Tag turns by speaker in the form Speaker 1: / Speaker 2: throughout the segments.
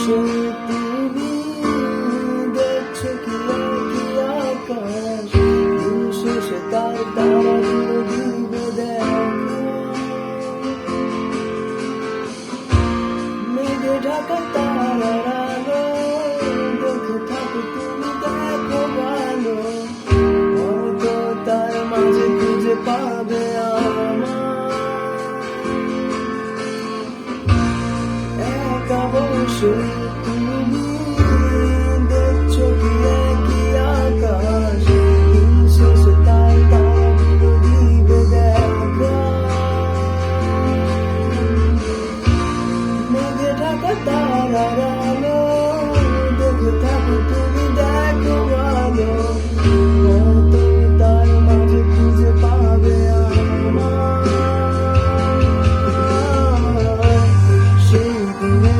Speaker 1: বসে তুমি দেখছো কি আকাশ, দিন শেষে তার তারাগুলো ডুবে দেখো, মেঘে ঢাকা তারার আলো দেখে থাকো তুমি, দেখো ভালো হয়তো তার মাঝে খুঁজে পাবে একা বসে তুমি দেখছো কি আকাশ, দিন শেষে তার তারাগুলো দিবে দেখা, মেঘে ঢাকা তারার আলো দেখে থাকো তুমি, দেখো ভালো হয়তো তার মাঝে খুঁজে পাবে সেই দিনে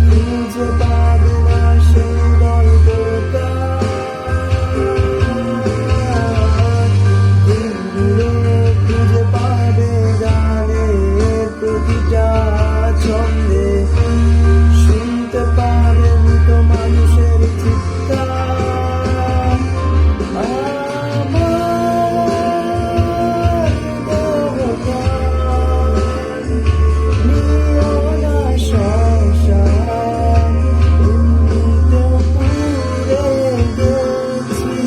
Speaker 1: খুঁজে পাবে না সেই গল্পটা, খুঁজে পাবে গানের প্রতিটা ছন্দে, শুনতে পাবে মৃত মানুষের চিৎকার, আমার দেহকার নিও না সংসার, এমনিতেও পুড়ে গেছি,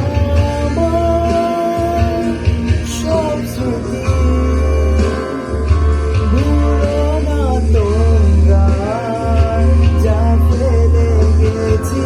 Speaker 1: আমার সব স্মৃতি ভুলো না তোমরা যা ফেলে গেছি।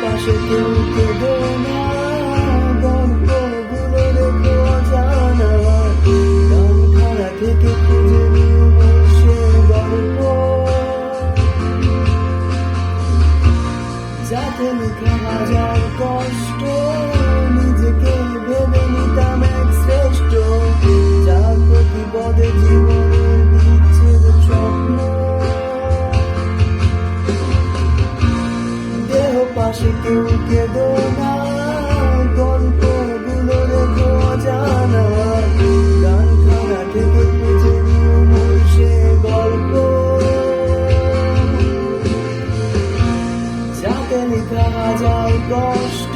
Speaker 1: পাশে কেউ কেঁদো না, গল্পগুলো রেখো অজানা, গানখানা থেকে খুঁজে নিও সে গল্প, যাতে লিখা হাজার কষ্ট, নিজেকে ভেবে নিতাম এক শ্রেষ্ঠ, যার প্রতিপদে জীবনের বিচ্ছেদ স্বপ্ন, পাশে কেউ কেঁদো না, গল্পগুলো রেখো অজানা, গানখানা থেকে খুঁজে নিও সে গল্প, যাতে লিখা হাজার কষ্ট।